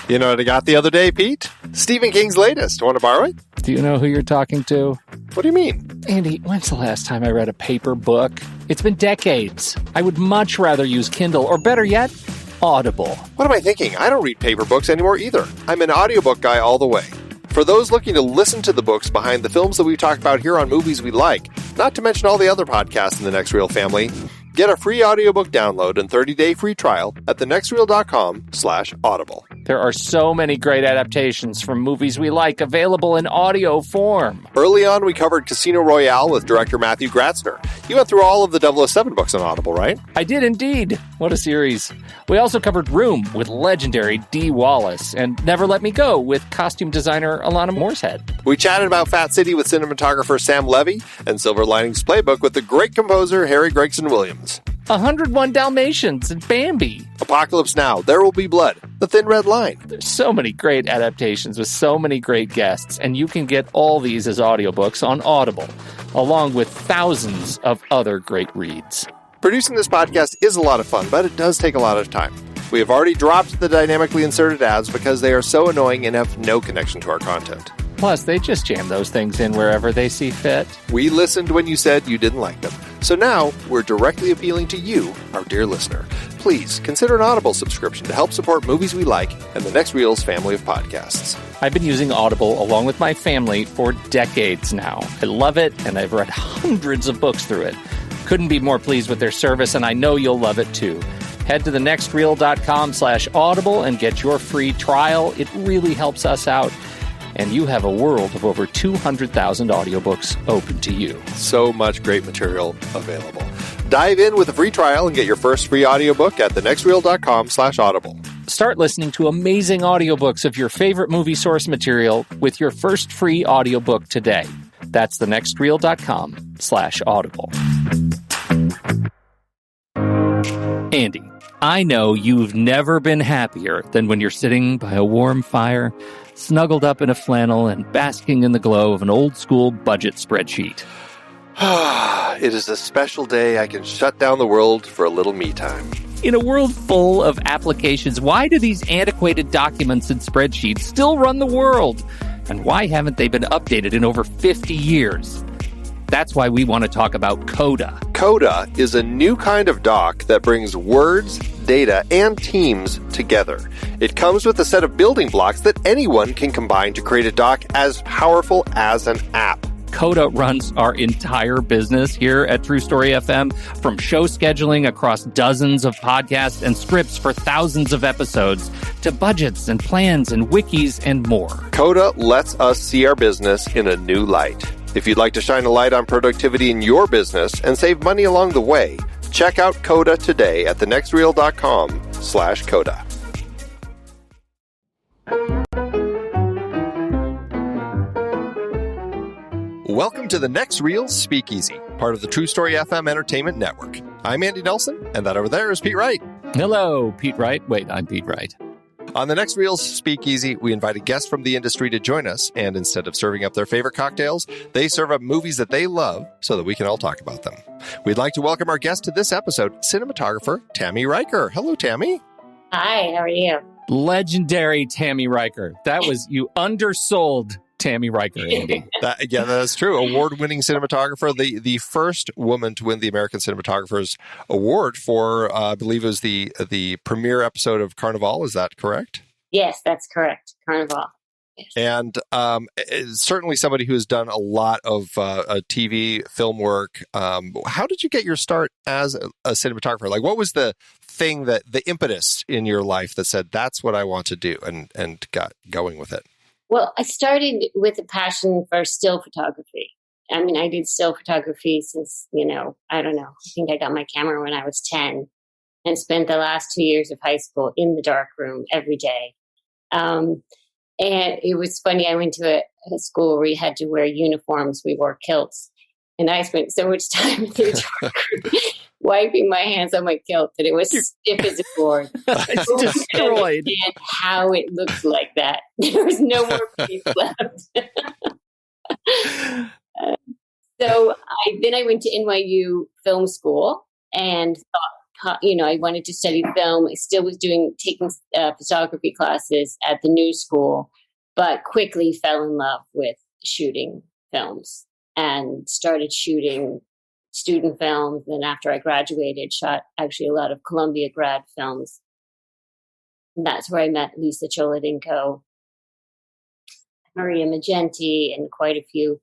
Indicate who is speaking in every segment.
Speaker 1: You know what I got the other day, Pete? Stephen King's latest. Want to borrow it?
Speaker 2: Do you know who you're talking to?
Speaker 1: What do you mean?
Speaker 2: Andy, when's the last time I read a paper book? It's been decades. I would much rather use Kindle, or better yet, Audible.
Speaker 1: What am I thinking? I don't read paper books anymore either. I'm an audiobook guy all the way. For those looking to listen to the books behind the films that we talk about here on Movies We Like, not to mention all the other podcasts in the Next Reel family, get a free audiobook download and 30-day free trial at thenextreel.com/audible.
Speaker 2: There are so many great adaptations from Movies We Like available in audio form.
Speaker 1: Early on, we covered Casino Royale with director Matthew Gratzner. You went through all of the 007 books on Audible, right?
Speaker 2: I did indeed. What a series. We also covered Room with legendary Dee Wallace and Never Let Me Go with costume designer Alana Moorehead.
Speaker 1: We chatted about Fat City with cinematographer Sam Levy and Silver Linings Playbook with the great composer Harry Gregson Williams.
Speaker 2: 101 Dalmatians and Bambi.
Speaker 1: Apocalypse Now, There Will Be Blood, The Thin Red Line.
Speaker 2: There's so many great adaptations with so many great guests, and you can get all these as audiobooks on Audible, along with thousands of other great reads.
Speaker 1: Producing this podcast is a lot of fun, but it does take a lot of time. We have already dropped the dynamically inserted ads because they are so annoying and have no connection to our content.
Speaker 2: Plus, they just jam those things in wherever they see fit. We
Speaker 1: listened when you said you didn't like them. So now, we're directly appealing to you, our dear listener. Please consider an Audible subscription to help support Movies We Like and the Next Reel's family of podcasts.
Speaker 2: I've been using Audible along with my family for decades now. I love it, and I've read hundreds of books through it. Couldn't be more pleased with their service, and I know you'll love it too. Head to thenextreel.com/audible and get your free trial. It really helps us out. And you have a world of over 200,000 audiobooks open to you.
Speaker 1: So much great material available. Dive in with a free trial and get your first free audiobook at thenextreel.com/audible.
Speaker 2: Start listening to amazing audiobooks of your favorite movie source material with your first free audiobook today. That's thenextreel.com/audible. Andy, I know you've never been happier than when you're sitting by a warm fire, snuggled up in a flannel and basking in the glow of an old-school budget spreadsheet.
Speaker 1: It is a special day I can shut down the world for a little me time.
Speaker 2: In a world full of applications, why do these antiquated documents and spreadsheets still run the world? And why haven't they been updated in over 50 years? That's why we want to talk about Coda.
Speaker 1: Coda is a new kind of doc that brings words, data, and teams together. It comes with a set of building blocks that anyone can combine to create a doc as powerful as an app.
Speaker 2: Coda runs our entire business here at True Story FM, from show scheduling across dozens of podcasts and scripts for thousands of episodes, to budgets and plans and wikis and more.
Speaker 1: Coda lets us see our business in a new light. If you'd like to shine a light on productivity in your business and save money along the way, check out Coda today at thenextreel.com/Coda. Welcome to the Next Reel Speakeasy, part of the True Story FM Entertainment Network. I'm Andy Nelson, and that over there is Pete Wright.
Speaker 2: Hello, Pete Wright. Wait, I'm Pete Wright.
Speaker 1: On the Next Reel Speakeasy, we invite a guest from the industry to join us, and instead of serving up their favorite cocktails, they serve up movies that they love so that we can all talk about them. We'd like to welcome our guest to this episode, cinematographer Tami Reiker. Hello, Tami.
Speaker 3: Hi, how are you?
Speaker 2: Legendary Tami Reiker. That was, you undersold Tami Reiker, Andy.
Speaker 1: That's true. Award-winning cinematographer, the first woman to win the American Cinematographer's Award for, I believe it was the premiere episode of Carnival. Is that correct?
Speaker 3: Yes, that's correct. Carnival. Yes.
Speaker 1: And certainly somebody who has done a lot of TV, film work. How did you get your start as a cinematographer? Like, what was the thing the impetus in your life that said, that's what I want to do, and got going with it?
Speaker 3: Well, I started with a passion for still photography. I mean, I did still photography since, I don't know. I think I got my camera when I was 10 and spent the last 2 years of high school in the darkroom every day. And it was funny. I went to a school where you had to wear uniforms. We wore kilts. And I spent so much time in the darkroom wiping my hands on my kilt that it was stiff as a board.
Speaker 2: It's destroyed.
Speaker 3: And how it looked like that. There was no more piece left. So I went to NYU Film School and thought I wanted to study film. I still was taking photography classes at the new school, but quickly fell in love with shooting films and started shooting student films. And after I graduated, shot actually a lot of Columbia grad films. And that's where I met Lisa Cholodenko, Maria Magenti, and quite a few.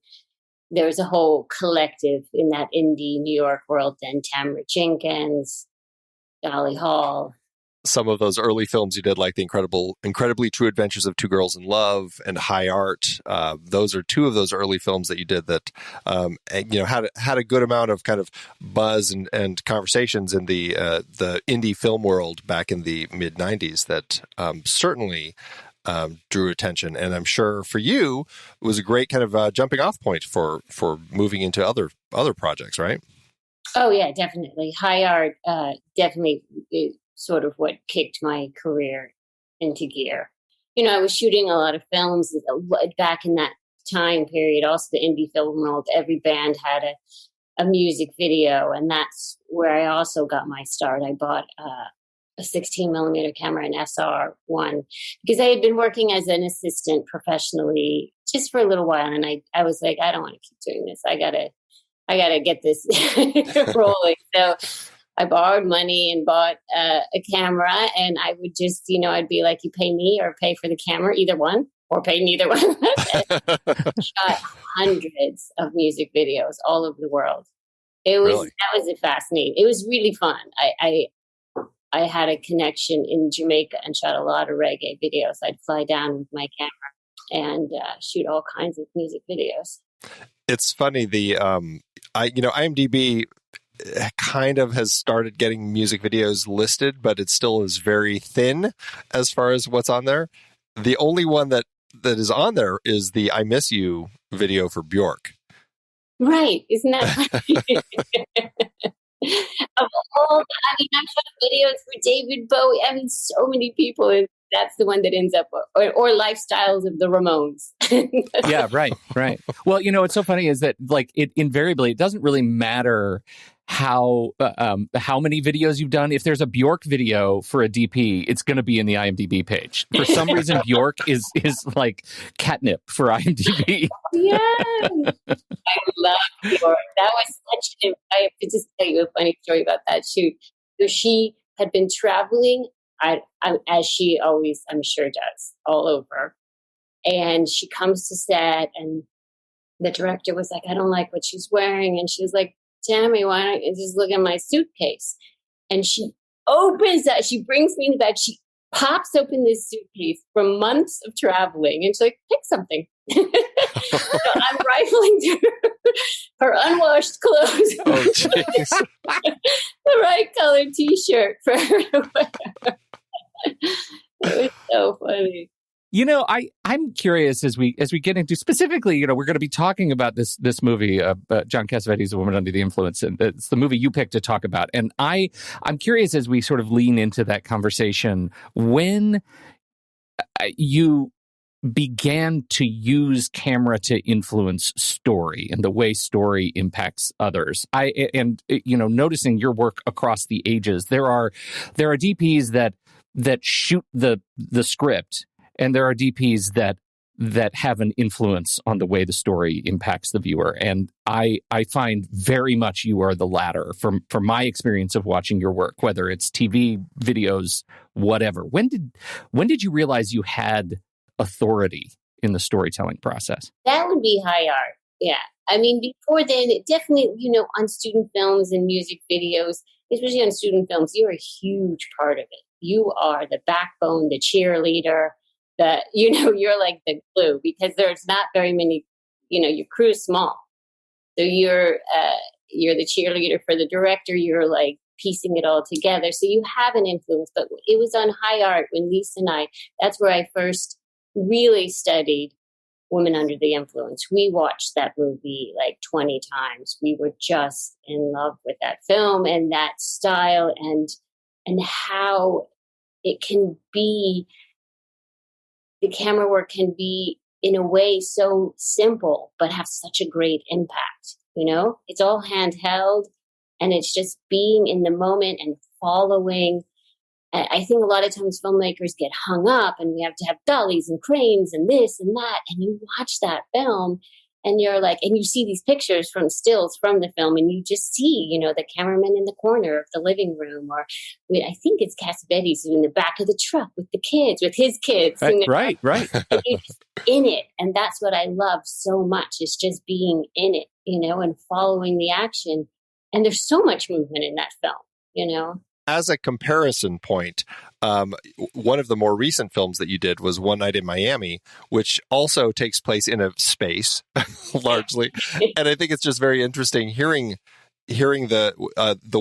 Speaker 3: There was a whole collective in that indie New York world then. Tamara Jenkins, Dolly Hall.
Speaker 1: Some of those early films you did, like the Incredibly True Adventures of Two Girls in Love and High Art. Those are two of those early films that you did that, had a good amount of kind of buzz and conversations in the indie film world back in the mid '90s. That certainly drew attention, and I'm sure for you it was a great kind of jumping off point for moving into other projects, right?
Speaker 3: Oh yeah, definitely. High Art definitely is sort of what kicked my career into gear. I was shooting a lot of films back in that time period. Also, the indie film world, every band had a music video, and that's where I also got my start. I bought a 16 millimeter camera, an SR1, because I had been working as an assistant professionally just for a little while, and I was like, I don't want to keep doing this. I gotta get this rolling. So I borrowed money and bought a camera, and I would just, I'd be like, you pay me or pay for the camera, either one, or pay neither one. Shot hundreds of music videos all over the world. That was fascinating. It was really fun. I had a connection in Jamaica and shot a lot of reggae videos. I'd fly down with my camera and shoot all kinds of music videos.
Speaker 1: It's funny, IMDb kind of has started getting music videos listed, but it still is very thin as far as what's on there. The only one that is on there is the I Miss You video for Bjork.
Speaker 3: Right. Isn't that funny? Of all, I've shot videos for David Bowie. So many people, and that's the one that ends up, or Lifestyles of the Ramones.
Speaker 2: Yeah, right. Well, what's so funny is that, like, it invariably, it doesn't really matter how many videos you've done. If there's a Bjork video for a DP, it's going to be in the IMDb page. For some reason, Bjork is like catnip for IMDb.
Speaker 3: Yes, I love Bjork. That was I have to just tell you a funny story about that shoot. So she had been traveling, as she always, I'm sure, does, all over. And she comes to set, and the director was like, I don't like what she's wearing. And she was like, Tami, why don't you just look at my suitcase? And she opens that. She brings me in the bag. She pops open this suitcase from months of traveling. And she's like, pick something. So I'm rifling through her unwashed clothes.
Speaker 1: Oh, jeez.
Speaker 3: The right colored T-shirt for her to wear. It was so funny.
Speaker 2: I'm curious as we get into specifically, we're going to be talking about this movie, John Cassavetes, A Woman Under the Influence, and it's the movie you picked to talk about. And I'm curious as we sort of lean into that conversation, when you began to use camera to influence story and the way story impacts others. Noticing your work across the ages, there are DPs that shoot the script, and there are DPs that have an influence on the way the story impacts the viewer. And I find very much you are the latter from my experience of watching your work, whether it's TV, videos, whatever. When did you realize you had authority in the storytelling process?
Speaker 3: That would be High Art. Yeah. Before then, it definitely, on student films and music videos, especially on student films, you're a huge part of it. You are the backbone, the cheerleader, you're like the glue, because there's not very many, your crew is small. So you're the cheerleader for the director. You're like piecing it all together. So you have an influence, but it was on High Art when Lisa and that's where I first really studied Women Under the Influence. We watched that movie like 20 times. We were just in love with that film and that style and how it can be, the camera work can be in a way so simple, but have such a great impact. It's all handheld, and it's just being in the moment and following. I think a lot of times filmmakers get hung up and we have to have dollies and cranes and this and that. And you watch that film and you're like, and you see these pictures from stills from the film and you just see, you know, the cameraman in the corner of the living room, or I think it's Cassavetes in the back of the truck with the kids, with his kids.
Speaker 2: Right,
Speaker 3: you know?
Speaker 2: right.
Speaker 3: And you're just in it. And that's what I love so much, is just being in it, you know, and following the action. And there's so much movement in that film, you know.
Speaker 1: As a comparison point, one of the more recent films that you did was One Night in Miami, which also takes place in a space largely. And I think it's just very interesting hearing the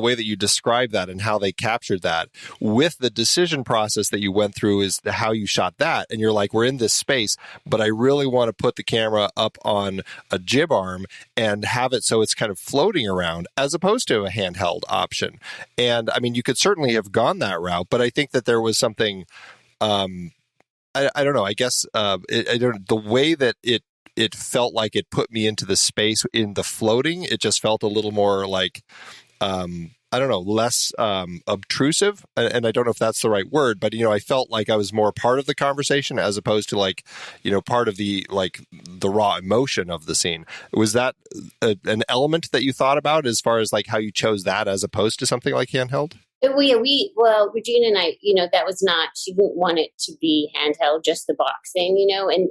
Speaker 1: way that you describe that and how they captured that with the decision process that you went through, is how you shot that. And you're like, we're in this space, but I really want to put the camera up on a jib arm and have it so it's kind of floating around, as opposed to a handheld option. And I mean, you could certainly have gone that route, but I think that there was something, I don't know, I guess the way that it felt like it put me into the space in the floating. It just felt a little more like, I don't know, less obtrusive. And I don't know if that's the right word, but, you know, I felt like I was more part of the conversation as opposed to like, you know, part of the raw emotion of the scene. Was that an element that you thought about as far as like how you chose that as opposed to something like handheld?
Speaker 3: Well, Regina and I, you know, that was not, she didn't want it to be handheld, just the boxing, you know, and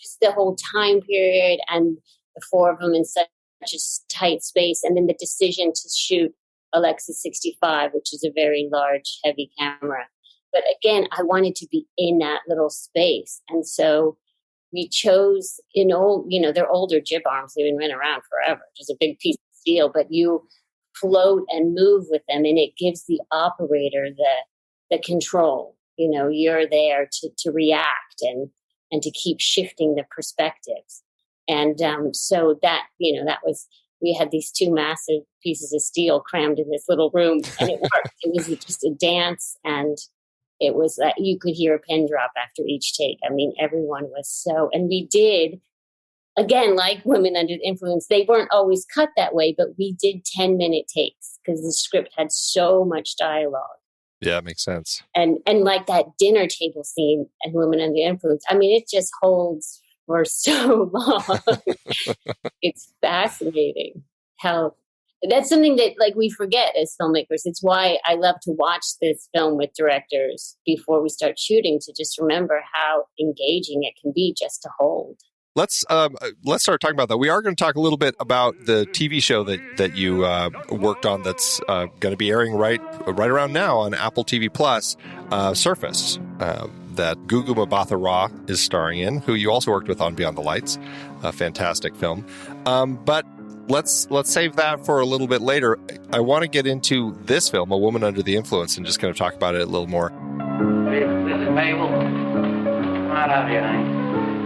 Speaker 3: just the whole time period and the four of them in such a tight space. And then the decision to shoot Alexa 65, which is a very large, heavy camera. But again, I wanted to be in that little space. And so we chose, you know, they're older jib arms. They've been around forever. Just a big piece of steel, but you float and move with them, and it gives the operator the control. You know, you're there to react and to keep shifting the perspectives. And so that, you know, that was, we had these two massive pieces of steel crammed in this little room, and it worked. It was just a dance, and it was you could hear a pin drop after each take. I mean, everyone was so, and we did, again, like Women Under the Influence, they weren't always cut that way, but we did 10-minute takes because the script had so much dialogue.
Speaker 1: Yeah, it makes sense.
Speaker 3: And like that dinner table scene in Women Under the Influence, I mean, it just holds for so long. It's fascinating how that's something that like we forget as filmmakers. It's why I love to watch this film with directors before we start shooting, to just remember how engaging it can be just to hold.
Speaker 1: Let's start talking about that. We are going to talk a little bit about the TV show that you worked on that's going to be airing right around now on Apple TV Plus, Surface, that Gugu Mbatha-Raw is starring in, who you also worked with on Beyond the Lights, a fantastic film. But let's save that for a little bit later. I want to get into this film, A Woman Under the Influence, and just kind of talk about it a little more.
Speaker 4: This is Mabel. Come on out here, honey.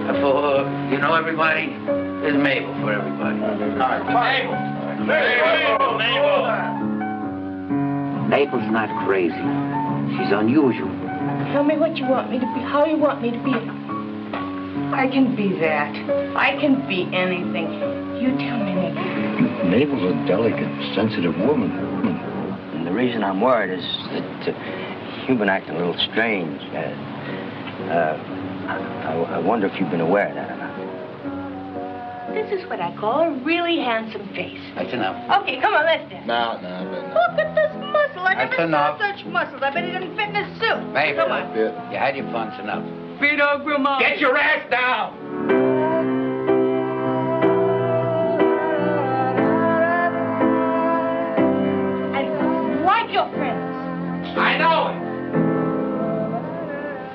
Speaker 4: For, you know, everybody, there's Mabel for everybody. Mabel! Mabel's not crazy. She's unusual.
Speaker 5: Tell me what you want me to be, how you want me to be.
Speaker 6: I can be that. I can be anything. You tell me, Mabel.
Speaker 7: Mabel's a delicate, sensitive woman.
Speaker 4: And the reason I'm worried is that you've been acting a little strange. I wonder if you've been aware of that or not.
Speaker 5: This is what I call a really handsome face.
Speaker 4: That's enough.
Speaker 5: Okay, come on, let's dance.
Speaker 4: No.
Speaker 5: Look at this muscle. I never
Speaker 4: enough.
Speaker 5: saw such muscles. I bet he didn't fit in his suit.
Speaker 4: Mabel,
Speaker 5: Come on.
Speaker 4: you had your fun, it's enough.
Speaker 6: Vito Grimaldi.
Speaker 4: Get your ass down!
Speaker 5: I like your friends.
Speaker 4: I know it.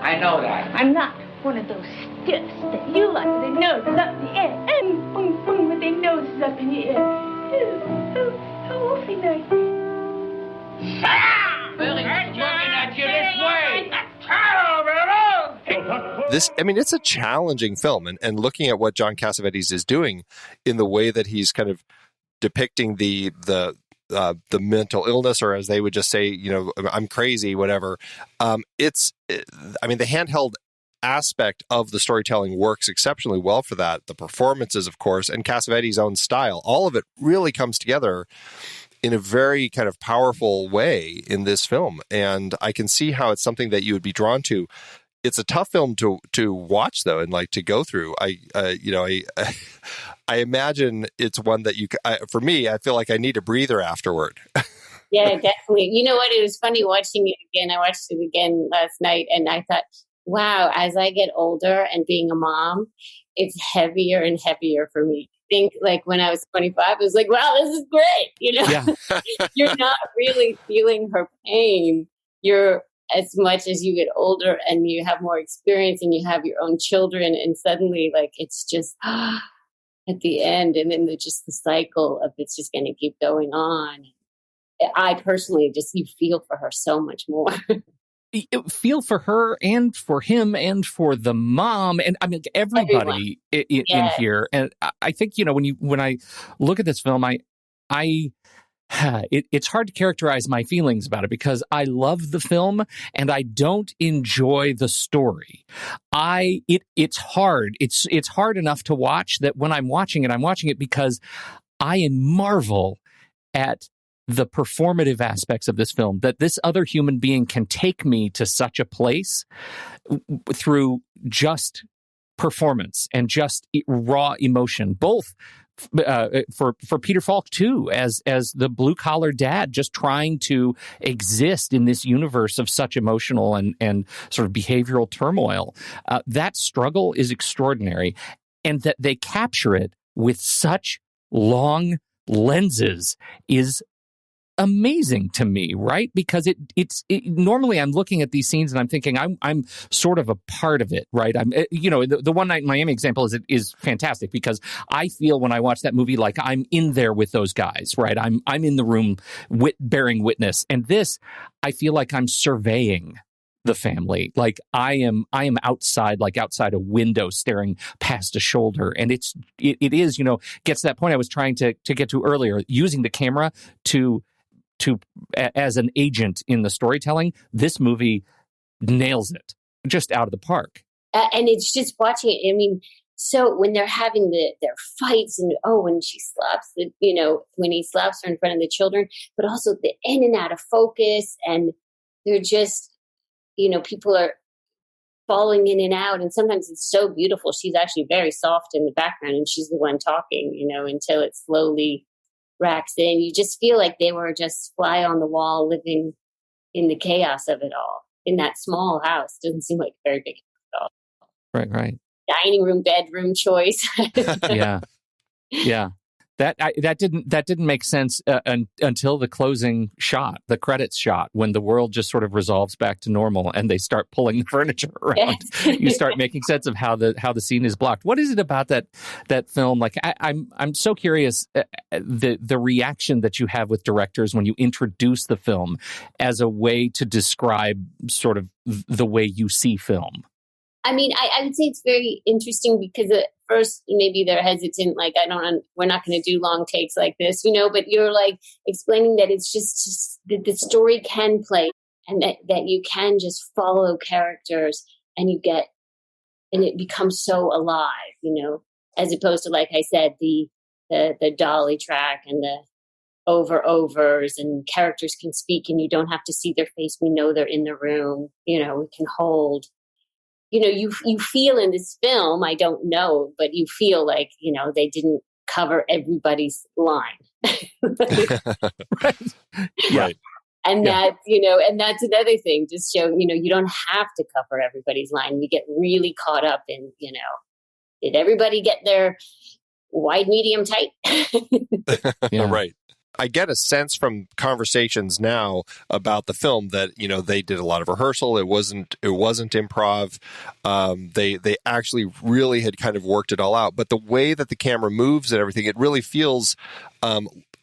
Speaker 4: I know that.
Speaker 5: I'm not one of those stiffs that you like with their noses up in the air. And boom, boom, with their noses up in the air. Oh, awfully nice.
Speaker 4: Billy's looking at you this way.
Speaker 1: This, I mean, it's a challenging film, and looking at what John Cassavetes is doing in the way that he's kind of depicting the mental illness, or as they would just say, you know, I'm crazy, whatever. I mean, the handheld aspect of the storytelling works exceptionally well for that. The performances, of course, and Cassavetes' own style, all of it really comes together in a very kind of powerful way in this film. And I can see how it's something that you would be drawn to. It's a tough film to watch though, and like to go through. I imagine it's one that for me, I feel like I need a breather afterward.
Speaker 3: Yeah, definitely. You know what? It was funny watching it again. I watched it again last night, and I thought, wow, as I get older and being a mom, it's heavier and heavier for me. I think like when I was 25, it was like, wow, this is great.
Speaker 2: Yeah.
Speaker 3: You're not really feeling her pain. You're, as much as you get older and you have more experience and you have your own children, and suddenly like it's just at the end, and then just the cycle of it's just going to keep going on. I personally you feel for her so much more.
Speaker 2: Feel for her and for him and for the mom, and I mean everybody in here. And I think when I look at this film, it's hard to characterize my feelings about it because I love the film and I don't enjoy the story. It's hard. It's hard enough to watch that when I'm watching it because I marvel at the performative aspects of this film, that this other human being can take me to such a place through just performance and just raw emotion, both for Peter Falk too, as the blue collar dad, just trying to exist in this universe of such emotional and sort of behavioral turmoil. That struggle is extraordinary, and that they capture it with such long lenses is amazing to me, right? Because it's normally I'm looking at these scenes and I'm thinking I'm sort of a part of it, right? I'm the One Night in Miami example is fantastic because I feel when I watch that movie like I'm in there with those guys, right? I'm in the room bearing witness, and this I feel like I'm surveying the family, like I am outside, like outside a window staring past a shoulder, and it is gets to that point I was trying to get to earlier, using the camera to as an agent in the storytelling. This movie nails it just out of the park.
Speaker 3: And it's just watching it. I mean, so when they're having their fights, and when she slaps when he slaps her in front of the children, but also the in and out of focus, and they're just, people are falling in and out. And sometimes it's so beautiful. She's actually very soft in the background, and she's the one talking, until it slowly racks in. You just feel like they were just fly on the wall living in the chaos of it all in that small house. Doesn't seem like a very big house at all.
Speaker 2: Right.
Speaker 3: Dining room, bedroom choice. Yeah.
Speaker 2: That didn't make sense until the closing shot, the credits shot, when the world just sort of resolves back to normal and they start pulling the furniture around. Yes. You start making sense of how the scene is blocked. What is it about that film? Like I'm so curious the reaction that you have with directors when you introduce the film as a way to describe sort of the way you see film.
Speaker 3: I mean, I would say it's very interesting because at first maybe they're hesitant, like we're not going to do long takes like this, but you're like explaining that it's just that the story can play, and that you can just follow characters and it becomes so alive, as opposed to, like I said, the dolly track and the overs, and characters can speak and you don't have to see their face. We know they're in the room, we can hold. You feel in this film, I don't know, but you feel like, they didn't cover everybody's line.
Speaker 2: Right. Yeah.
Speaker 3: And that's another thing, just show, you don't have to cover everybody's line. We get really caught up in, did everybody get their wide, medium, tight?
Speaker 1: Yeah. Right. I get a sense from conversations now about the film that, they did a lot of rehearsal. It wasn't improv. They actually really had kind of worked it all out. But the way that the camera moves and everything, it really feels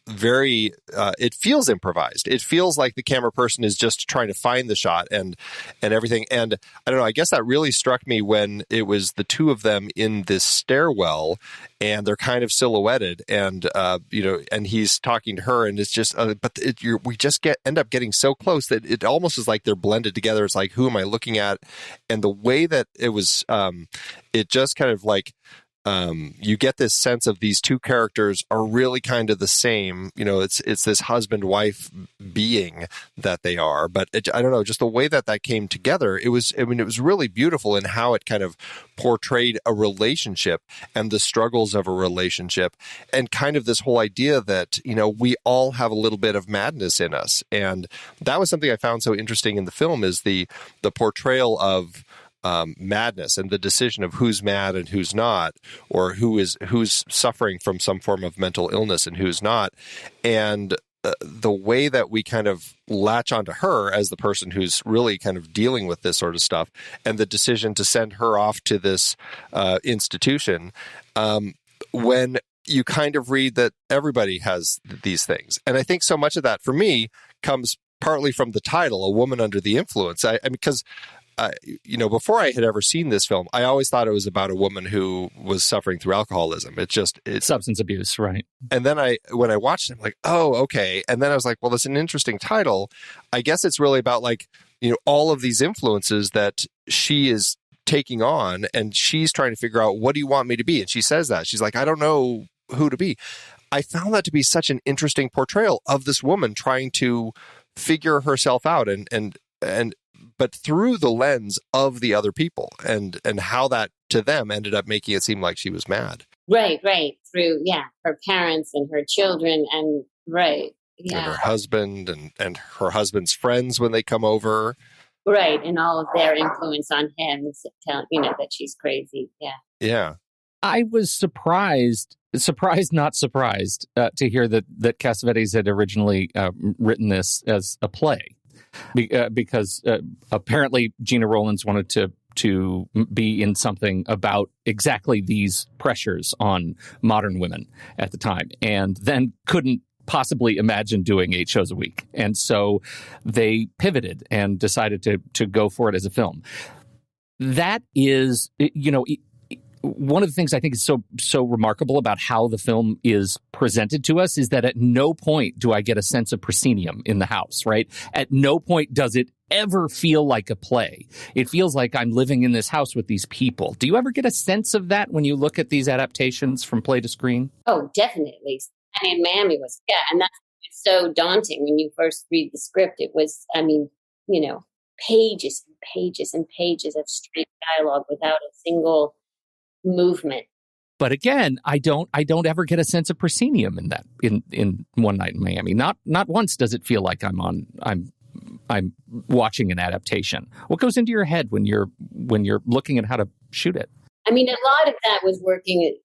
Speaker 1: it feels improvised. It feels like the camera person is just trying to find the shot and everything. And I don't know, I guess that really struck me when it was the two of them in this stairwell and they're kind of silhouetted and, and he's talking to her and it's just, we just end up getting so close that it almost is like they're blended together. It's like, who am I looking at? And the way that it was, it just kind of like, you get this sense of these two characters are really kind of the same. It's this husband-wife being that they are. But I don't know, just the way that came together, it was really beautiful in how it kind of portrayed a relationship and the struggles of a relationship, and kind of this whole idea that, we all have a little bit of madness in us. And that was something I found so interesting in the film, is the portrayal of madness and the decision of who's mad and who's not, or who's suffering from some form of mental illness and who's not. And the way that we kind of latch onto her as the person who's really kind of dealing with this sort of stuff, and the decision to send her off to this institution, when you kind of read that everybody has these things. And I think so much of that for me comes partly from the title, A Woman Under the Influence. I mean, because before I had ever seen this film, I always thought it was about a woman who was suffering through alcoholism. It's
Speaker 2: substance abuse, right?
Speaker 1: And then when I watched it, I'm like, oh, okay. And then I was like, well, that's an interesting title. I guess it's really about all of these influences that she is taking on, and she's trying to figure out, what do you want me to be? And she says that. She's like, I don't know who to be. I found that to be such an interesting portrayal of this woman trying to figure herself out, but through the lens of the other people, and how that to them ended up making it seem like she was mad.
Speaker 3: Right. Through, her parents and her children, and right. Yeah.
Speaker 1: And her husband and her husband's friends when they come over.
Speaker 3: Right. And all of their influence on him, telling, that she's crazy. Yeah.
Speaker 1: Yeah.
Speaker 2: I was surprised, not surprised, to hear that Cassavetes had originally written this as a play. Because apparently Gena Rowlands wanted to be in something about exactly these pressures on modern women at the time, and then couldn't possibly imagine doing 8 shows a week. And so they pivoted and decided to go for it as a film. That is, one of the things I think is so remarkable about how the film is presented to us is that at no point do I get a sense of proscenium in the house, right? At no point does it ever feel like a play. It feels like I'm living in this house with these people. Do you ever get a sense of that when you look at these adaptations from play to screen?
Speaker 3: Oh, definitely. And Miami was, and that's so daunting when you first read the script. It was, pages and pages and pages of straight dialogue without a single movement.
Speaker 2: But again, I don't ever get a sense of proscenium in that in One Night in Miami. Not once does it feel like I'm watching an adaptation. What goes into your head when you're looking at how to shoot it?
Speaker 3: I mean, a lot of that was working.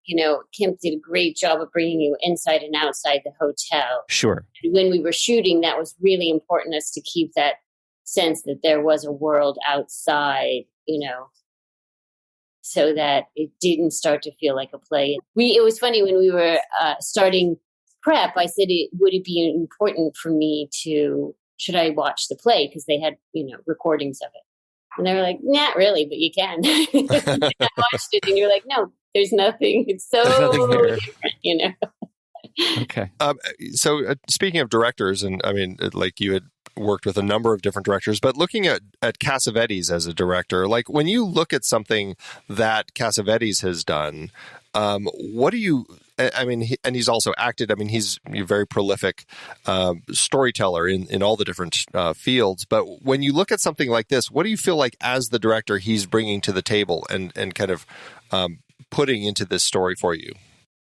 Speaker 3: Kim did a great job of bringing you inside and outside the hotel.
Speaker 2: Sure.
Speaker 3: When we were shooting, that was really important us to keep that sense that there was a world outside. So that it didn't start to feel like a play. It was funny when we were starting prep. I said, would it be important for me should I watch the play? Because they had, recordings of it. And they were like, not really, but you can. I watched it and you're like, no, there's nothing. It's so different,
Speaker 2: Okay.
Speaker 1: So speaking of directors, and I mean, like you had worked with a number of different directors, but looking at Cassavetes as a director, like when you look at something that Cassavetes has done, what do you, I mean, he's also acted, I mean, he's a very prolific storyteller in all the different fields, but when you look at something like this, what do you feel like as the director he's bringing to the table and kind of putting into this story for you?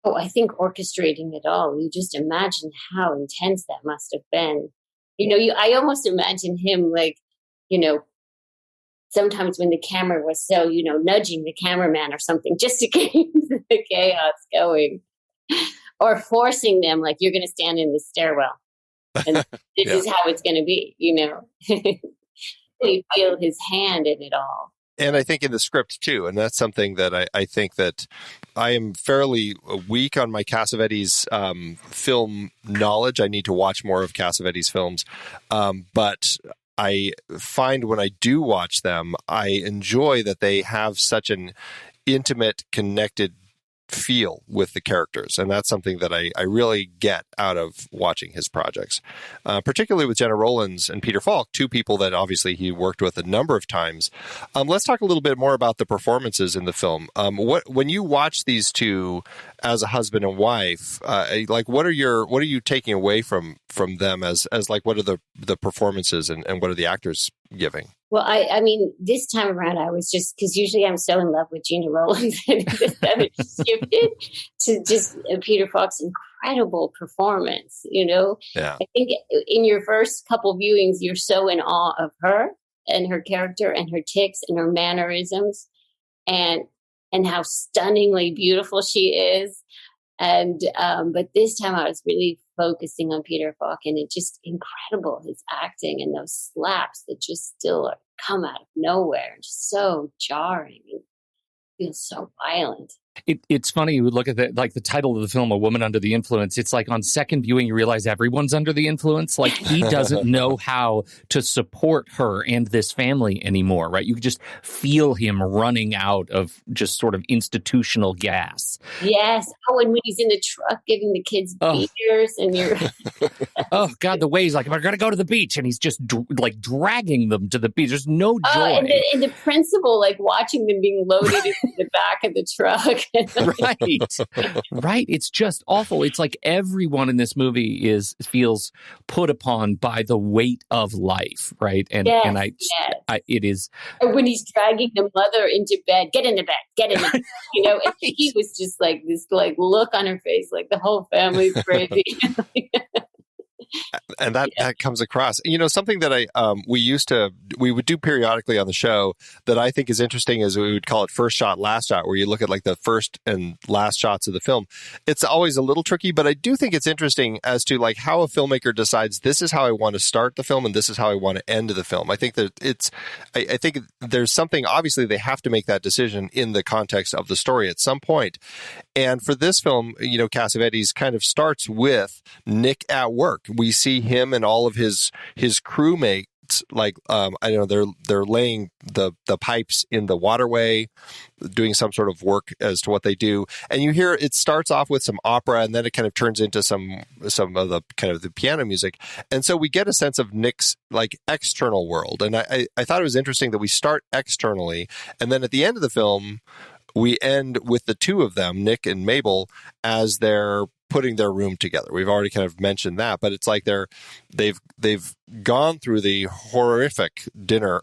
Speaker 3: Oh, I think orchestrating it all. You just imagine how intense that must have been. I almost imagine him like, sometimes when the camera was so, nudging the cameraman or something just to keep the chaos going, or forcing them like, you're going to stand in the stairwell and this is how it's going to be, You feel his hand in it all.
Speaker 1: And I think in the script too, and that's something that I think that I am fairly weak on my Cassavetes film knowledge. I need to watch more of Cassavetes films, but I find when I do watch them, I enjoy that they have such an intimate, connected feel with the characters. And that's something that I really get out of watching his projects, particularly with Gena Rowlands and Peter Falk, two people that obviously he worked with a number of times. Let's talk a little bit more about the performances in the film. When you watch these two as a husband and wife, like what are you taking away from them as like, what are the performances and what are the actors giving?
Speaker 3: Well, I mean, this time around, I was just, because usually I'm so in love with Gena Rowlands, and this time it shifted to just Peter Falk's incredible performance,
Speaker 1: Yeah.
Speaker 3: I think in your first couple viewings, you're so in awe of her and her character and her tics and her mannerisms and how stunningly beautiful she is. And but this time I was really focusing on Peter Falk, and it's just incredible, his acting and those slaps that just still come out of nowhere, just so jarring and feels so violent.
Speaker 2: It's funny, you would look at the title of the film, A Woman Under the Influence. It's like on second viewing, you realize everyone's under the influence. Like he doesn't know how to support her and this family anymore, right? You just feel him running out of just sort of institutional gas.
Speaker 3: Yes. Oh, and when he's in the truck giving the kids beers and you're...
Speaker 2: Oh, God, the way he's like, we're going to go to the beach. And he's just dragging them to the beach. There's no joy.
Speaker 3: And the principal, like watching them being loaded into the back of the truck.
Speaker 2: Right. It's just awful. It's like everyone in this movie feels put upon by the weight of life, right? And it is.
Speaker 3: And when he's dragging the mother into bed, get in the bed, and he was just like this, like look on her face, like the whole family's crazy.
Speaker 1: And that comes across, something that we would do periodically on the show that I think is interesting is we would call it first shot, last shot, where you look at like the first and last shots of the film. It's always a little tricky, but I do think it's interesting as to like how a filmmaker decides this is how I want to start the film and this is how I want to end the film. I think that I think there's something, obviously they have to make that decision in the context of the story at some point. And for this film, Cassavetes kind of starts with Nick at work. We see him and all of his crewmates, like they're laying the pipes in the waterway, doing some sort of work as to what they do. And you hear it starts off with some opera, and then it kind of turns into some of the kind of the piano music. And so we get a sense of Nick's like external world. And I thought it was interesting that we start externally, and then at the end of the film, we end with the two of them, Nick and Mabel, as they're putting their room together. We've already kind of mentioned that, but it's like they've gone through the horrific dinner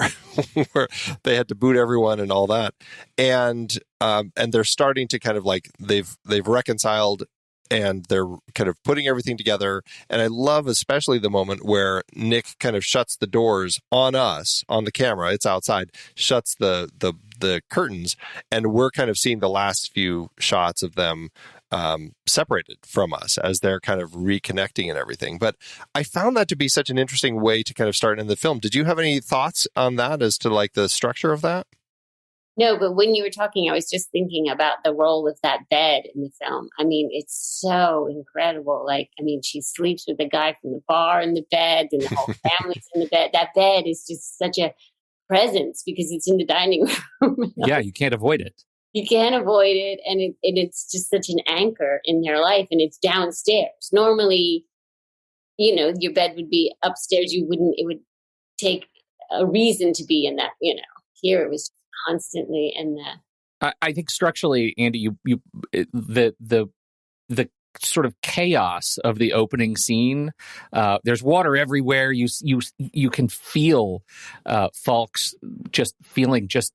Speaker 1: where they had to boot everyone and all that, and they're starting to kind of like they've reconciled. And they're kind of putting everything together. And I love especially the moment where Nick kind of shuts the doors on us, on the camera, it's outside, shuts the curtains, and we're kind of seeing the last few shots of them separated from us as they're kind of reconnecting and everything. But I found that to be such an interesting way to kind of start in the film. Did you have any thoughts on that as to like the structure of that?
Speaker 3: No, but when you were talking, I was just thinking about the role of that bed in the film. I mean, it's so incredible. Like, I mean, she sleeps with the guy from the bar in the bed, and the whole family's in the bed. That bed is just such a presence because it's in the dining room.
Speaker 2: Yeah, you can't avoid it.
Speaker 3: You can't avoid it, and it's just such an anchor in their life, and it's downstairs. Normally, your bed would be upstairs. It would take a reason to be in that, Here it was constantly in that.
Speaker 2: I think structurally, Andy, the sort of chaos of the opening scene. There's water everywhere. You can feel Falk's just feeling just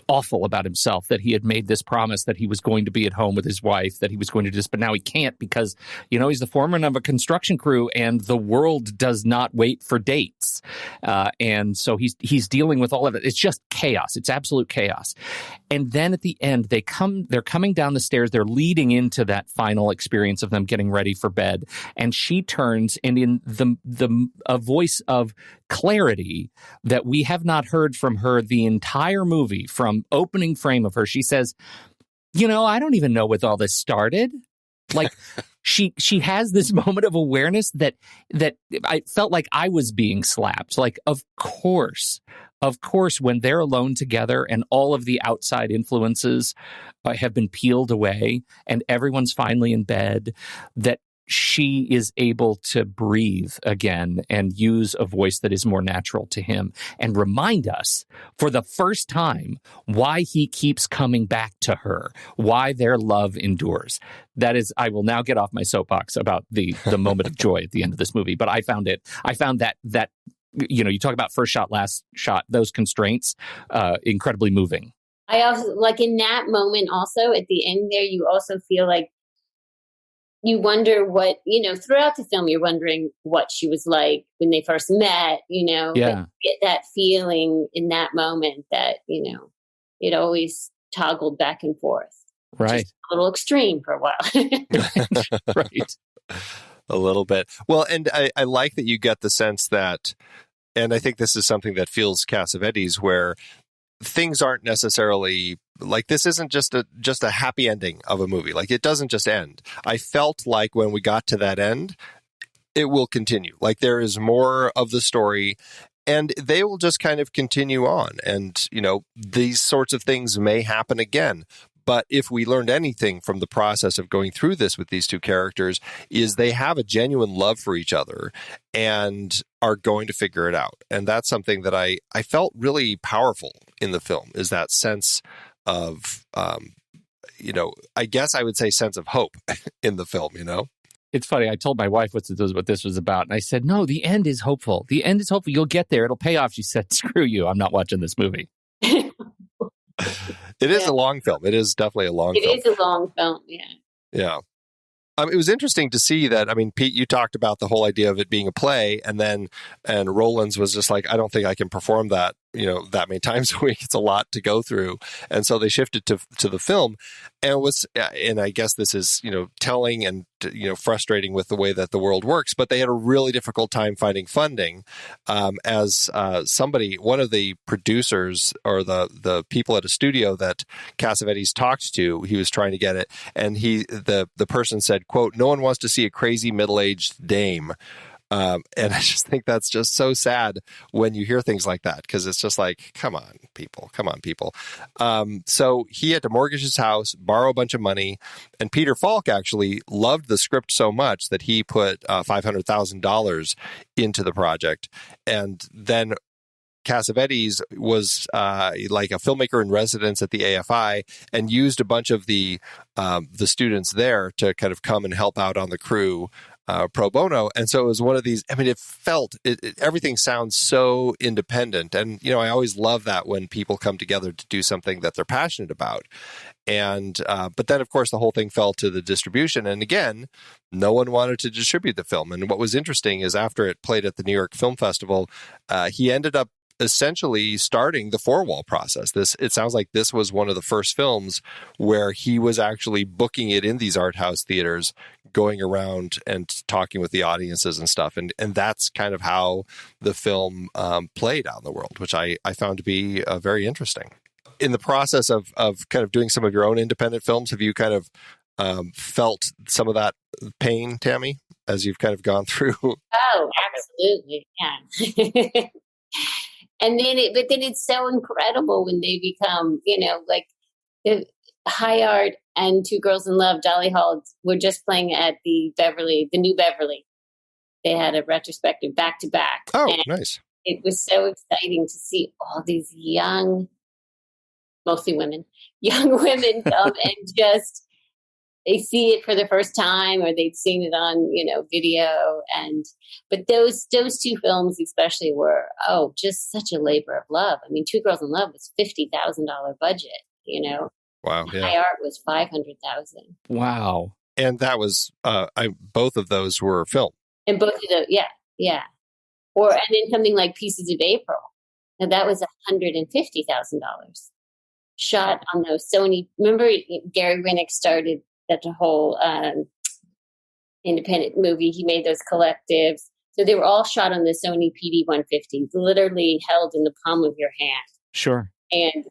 Speaker 2: awful about himself, that he had made this promise that he was going to be at home with his wife, that he was going to but now he can't because, he's the foreman of a construction crew and the world does not wait for dates. And so he's dealing with all of it. It's just chaos. It's absolute chaos. And then at the end, they're coming down the stairs. They're leading into that final experience of them getting ready for bed. And she turns, and in a voice of clarity that we have not heard from her the entire movie, from opening frame of her, she says, I don't even know when all this started. Like she has this moment of awareness that I felt like I was being slapped. Like, of course Of course, when they're alone together and all of the outside influences have been peeled away and everyone's finally in bed, that she is able to breathe again and use a voice that is more natural to him and remind us for the first time why he keeps coming back to her, why their love endures. That is, I will now get off my soapbox about the moment of joy at the end of this movie, but I found that you talk about first shot, last shot, those constraints, incredibly moving.
Speaker 3: I also, like in that moment also at the end there, you also feel like you wonder what, throughout the film, you're wondering what she was like when they first met,
Speaker 2: Yeah.
Speaker 3: get that feeling in that moment that, it always toggled back and forth.
Speaker 2: Right.
Speaker 3: Just a little extreme for a while.
Speaker 2: Right.
Speaker 1: A little bit. Well, and I like that you get the sense that, and I think this is something that feels Cassavetes, where things aren't necessarily like, this isn't just a happy ending of a movie. Like, it doesn't just end. I felt like when we got to that end, it will continue. Like, there is more of the story and they will just kind of continue on. And, these sorts of things may happen again. But if we learned anything from the process of going through this with these two characters, is they have a genuine love for each other and are going to figure it out. And that's something that I felt really powerful in the film, is that sense of, I guess I would say sense of hope in the film,
Speaker 2: It's funny. I told my wife what this was about. And I said, no, the end is hopeful. The end is hopeful. You'll get there. It'll pay off. She said, screw you. I'm not watching this movie.
Speaker 1: It is a long film. It is definitely a long film.
Speaker 3: It is a long film, yeah.
Speaker 1: Yeah. It was interesting to see that. I mean, Pete, you talked about the whole idea of it being a play, and Rowlands was just like, I don't think I can perform that, that many times a week. It's a lot to go through. And so they shifted to the film, and I guess this is, telling and, frustrating with the way that the world works, but they had a really difficult time finding funding. As one of the producers or the people at a studio that Cassavetes talked to, he was trying to get it. And the person said, quote, "No one wants to see a crazy middle-aged dame." And I just think that's just so sad when you hear things like that, because it's just like, come on, people. So he had to mortgage his house, borrow a bunch of money, and Peter Falk actually loved the script so much that he put $500,000 into the project. And then Cassavetes was like a filmmaker in residence at the AFI and used a bunch of the students there to kind of come and help out on the crew pro bono. And so it was one of these, everything sounds so independent. And, I always love that when people come together to do something that they're passionate about. And, but then of course the whole thing fell to the distribution. And again, no one wanted to distribute the film. And what was interesting is after it played at the New York Film Festival, he ended up essentially starting the four-wall process. It sounds like this was one of the first films where he was actually booking it in these art house theaters, going around and talking with the audiences and stuff. And that's kind of how the film played out in the world, which I found to be very interesting. In the process of kind of doing some of your own independent films, have you kind of felt some of that pain, Tami, as you've kind of gone through?
Speaker 3: Oh, absolutely. Yeah. And then it's so incredible when they become, like the High Art and Two Girls in Love, Dolly Hall were just playing at the New Beverly. They had a retrospective back to back.
Speaker 1: Oh, nice.
Speaker 3: It was so exciting to see all these mostly women, young women come and just, they see it for the first time, or they've seen it on, video. But those two films especially were, just such a labor of love. I mean, Two Girls in Love was $50,000 budget,
Speaker 1: Wow. Yeah.
Speaker 3: High Art was $500,000.
Speaker 2: Wow.
Speaker 1: And that was, both of those were filmed.
Speaker 3: And both of those, yeah. And then something like Pieces of April. Now that was $150,000 shot on those Sony. Remember Gary Winnick started that whole independent movie. He made those collectives. So they were all shot on the Sony PD-150, literally held in the palm of your hand.
Speaker 2: Sure.
Speaker 3: And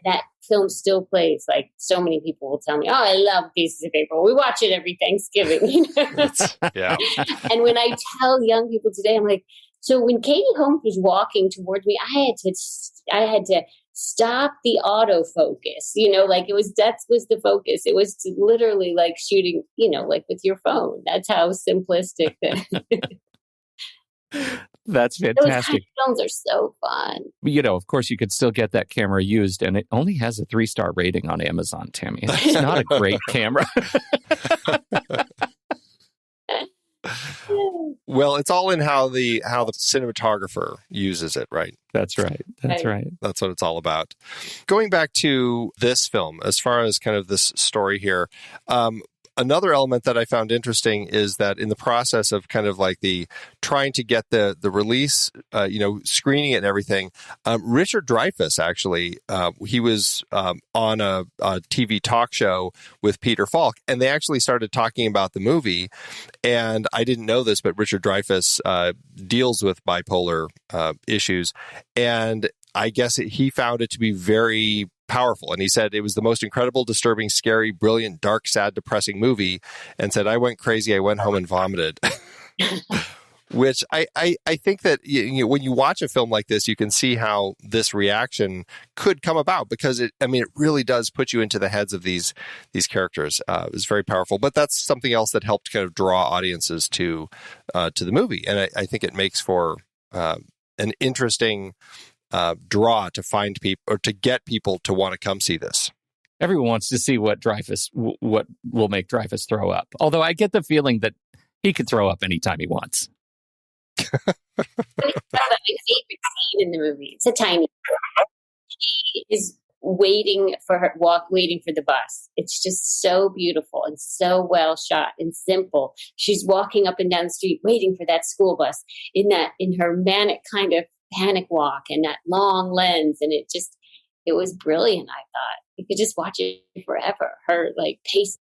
Speaker 3: that film still plays. Like, so many people will tell me, "Oh, I love Pieces of April. We watch it every Thanksgiving."
Speaker 1: Yeah.
Speaker 3: And when I tell young people today, I'm like, So when Katie Holmes was walking towards me, I had to stop the autofocus, like that was the focus. It was literally like shooting, like with your phone. That's how simplistic
Speaker 2: That's
Speaker 3: those kind
Speaker 2: fantastic.
Speaker 3: of films are so fun.
Speaker 2: Of course, you could still get that camera used, and it only has a 3-star rating on Amazon, Tami. It's not a great camera.
Speaker 1: Well, it's all in how the cinematographer uses it, right?
Speaker 2: That's right. That's right.
Speaker 1: That's what it's all about. Going back to this film, as far as kind of this story here, another element that I found interesting is that in the process of kind of like the trying to get the release, screening it and everything, Richard Dreyfuss actually, he was on a TV talk show with Peter Falk, and they actually started talking about the movie. And I didn't know this, but Richard Dreyfuss deals with bipolar issues, and I guess he found it to be very powerful. And he said it was the most incredible, disturbing, scary, brilliant, dark, sad, depressing movie, and said, I went crazy. I went home and vomited. Which I think that when you watch a film like this, you can see how this reaction could come about, because it really does put you into the heads of these characters. It was very powerful, but that's something else that helped kind of draw audiences to the movie. And I think it makes for an interesting draw to find people, or to get people to want to come see this.
Speaker 2: Everyone wants to see what will make Dreyfuss throw up. Although I get the feeling that he could throw up anytime he wants.
Speaker 3: My favorite scene in the movie. It's a tiny. She is waiting for the bus. It's just so beautiful and so well shot and simple. She's walking up and down the street waiting for that school bus in her manic kind of panic walk and that long lens, and it was brilliant. I thought you could just watch it forever. Her like pace.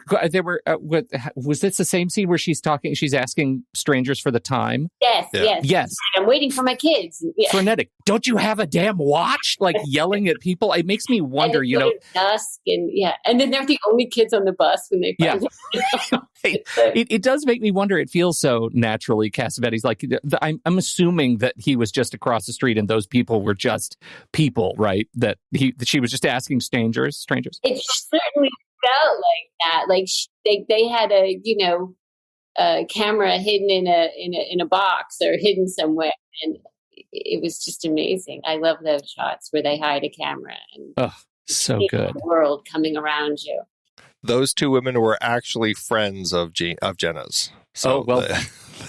Speaker 2: Was this the same scene where she's asking strangers for the time?
Speaker 3: Yes. I'm waiting for my kids. Yeah.
Speaker 2: Frenetic. Don't you have a damn watch? Like yelling at people. It makes me wonder,
Speaker 3: dusk and then they're the only kids on the bus when they find
Speaker 2: it does make me wonder. It feels so naturally Cassavetes. Like I'm assuming that he was just across the street and those people were just people, right? That she was just asking strangers.
Speaker 3: It certainly felt like that. Like they had a camera hidden in a box or hidden somewhere, and it was just amazing. I love those shots where they hide a camera and
Speaker 2: so good.
Speaker 3: The world coming around you.
Speaker 1: Those two women were actually friends of Gena's. So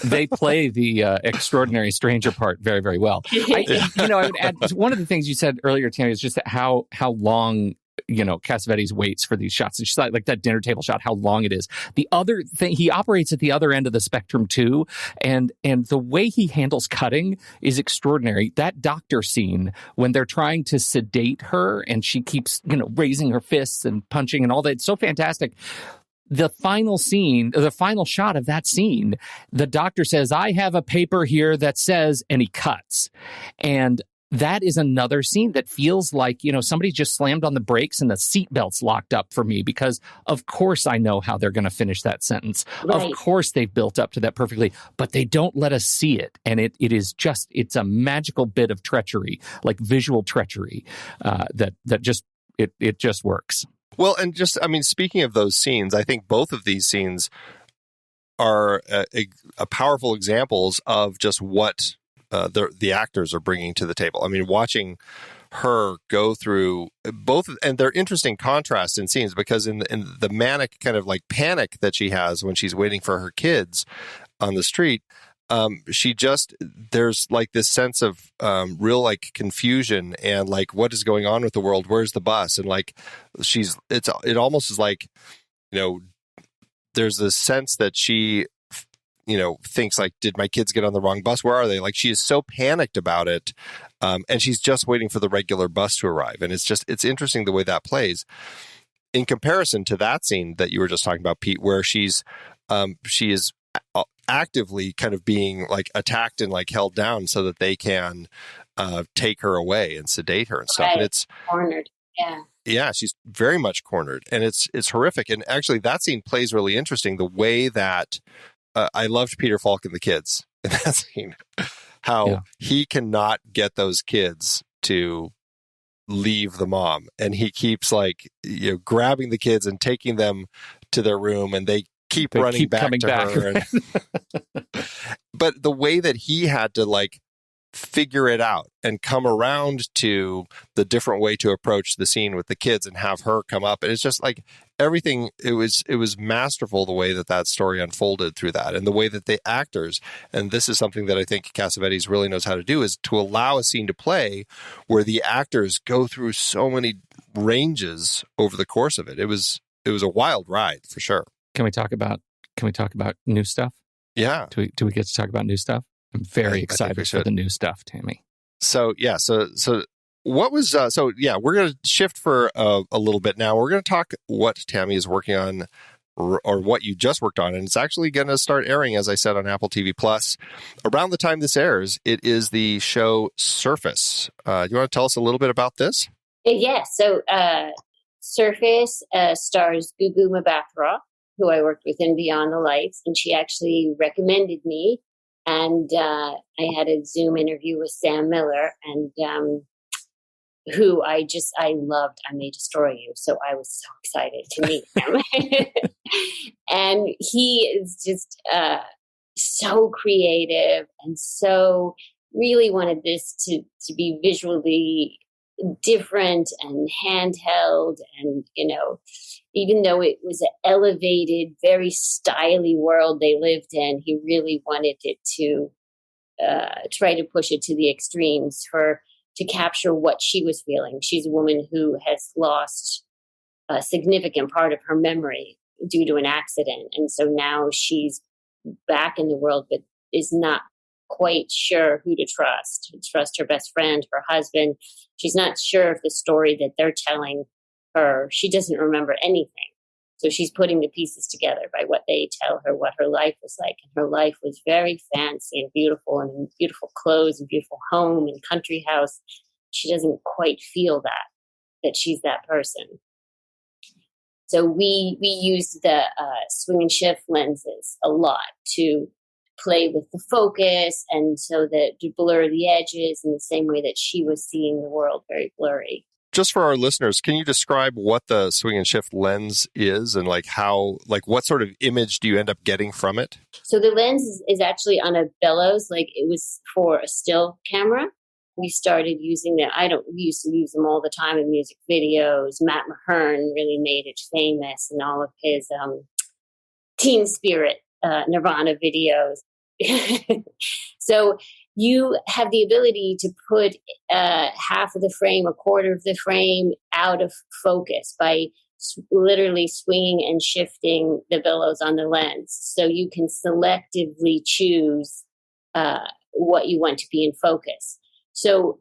Speaker 2: they play the extraordinary stranger part very, very well. I would add one of the things you said earlier, Tami, is just how long Cassavetes waits for these shots. It's just like that dinner table shot, how long it is. The other thing, he operates at the other end of the spectrum too, and the way he handles cutting is extraordinary. That doctor scene when they're trying to sedate her and she keeps raising her fists and punching and all that, it's so fantastic. The final shot of that scene, the doctor says, I have a paper here that says, and he cuts. And that is another scene that feels like, somebody just slammed on the brakes and the seatbelt's locked up for me, because of course I know how they're going to finish that sentence. Right. Of course they've built up to that perfectly, but they don't let us see it. And it's a magical bit of treachery, like visual treachery, that just works.
Speaker 1: Well, and speaking of those scenes, I think both of these scenes are powerful examples of just what the actors are bringing to the table. I mean, watching her go through both, and they're interesting contrasts in scenes, because in the manic kind of like panic that she has when she's waiting for her kids on the street, there's like this sense of real like confusion and like, what is going on with the world? Where's the bus? And like it almost is like, there's this sense that she thinks like, did my kids get on the wrong bus? Where are they? Like, she is so panicked about it. And she's just waiting for the regular bus to arrive. And it's interesting the way that plays in comparison to that scene that you were just talking about, Pete, where she is actively kind of being like attacked and like held down so that they can take her away and sedate her and stuff. Right. And it's
Speaker 3: cornered. Yeah.
Speaker 1: Yeah, she's very much cornered, and it's horrific. And actually that scene plays really interesting. The way that I loved Peter Falk and the kids in that scene. How he cannot get those kids to leave the mom, and he keeps like grabbing the kids and taking them to their room, and they keep running back to her. And, but the way that he had to like figure it out and come around to the different way to approach the scene with the kids and have her come up, and it's just like everything. It was masterful the way that story unfolded through that, and the way that the actors, and this is something that I think Cassavetes really knows how to do, is to allow a scene to play where the actors go through so many ranges over the course of it. It was a wild ride for sure. Can we talk about new stuff? Yeah. Do we get to talk about new stuff? I'm very excited for the new stuff, Tami. So what was we're going to shift for a little bit now. We're going to talk what Tami is working on, or what you just worked on, and it's actually going to start airing, as I said, on Apple TV Plus around the time this airs. It is the show Surface. Do you want to tell us a little bit about this?
Speaker 3: Yeah. So Surface stars Gugu Mbatha-Raw, who I worked with in Beyond the Lights, and she actually recommended me. And I had a Zoom interview with Sam Miller, and who I loved. I May Destroy You. So I was so excited to meet him. And he is just so creative, and so really wanted this to be visually different and handheld, and even though it was an elevated, very stylish world they lived in, he really wanted it to try to push it to the extremes to capture what she was feeling. She's a woman who has lost a significant part of her memory due to an accident, and so now she's back in the world, but is not quite sure who to trust her best friend, her husband. She's not sure if the story that they're telling her, she doesn't remember anything. So she's putting the pieces together by what they tell her, what her life was like. And her life was very fancy and in beautiful clothes and beautiful home and country house. She doesn't quite feel that she's that person. So we used the swing and shift lenses a lot to play with the focus, and so that to blur the edges in the same way that she was seeing the world very blurry.
Speaker 1: Just for our listeners, can you describe what the swing and shift lens is, and what sort of image do you end up getting from it?
Speaker 3: So the lens is actually on a bellows, like it was for a still camera. We started using them. We used to use them all the time in music videos. Matt Mahern really made it famous in all of his Teen Spirit Nirvana videos. So you have the ability to put half of the frame, a quarter of the frame out of focus by literally swinging and shifting the bellows on the lens. So you can selectively choose what you want to be in focus. So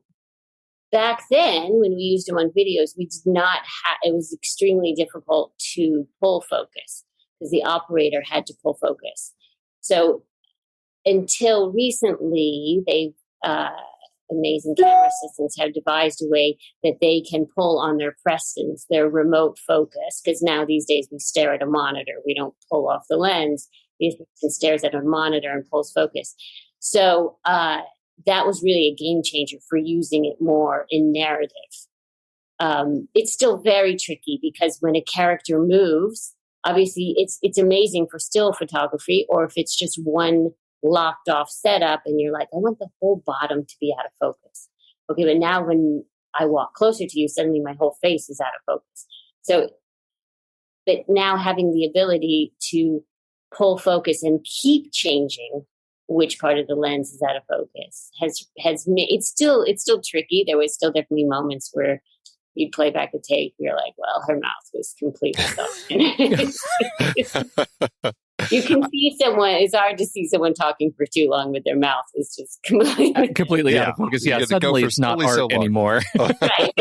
Speaker 3: back then, when we used them on videos, we did not it was extremely difficult to pull focus because the operator had to pull focus. So until recently, amazing camera assistants have devised a way that they can pull on their Prestons, their remote focus, because now these days we stare at a monitor. We don't pull off the lens. The assistant stares at a monitor and pulls focus. So that was really a game changer for using it more in narrative. It's still very tricky because when a character moves, obviously it's amazing for still photography, or if it's just one locked off setup and you're like, I want the whole bottom to be out of focus. Okay, but now when I walk closer to you, suddenly my whole face is out of focus. So, but now having the ability to pull focus and keep changing which part of the lens is out of focus has made it's still tricky. There was still definitely moments where you'd play back a take, you're like, well, her mouth was completely open. You can see someone, it's hard to see someone talking for too long with their mouth is just completely
Speaker 2: out of focus. Yeah, suddenly it's not art anymore.
Speaker 3: Right.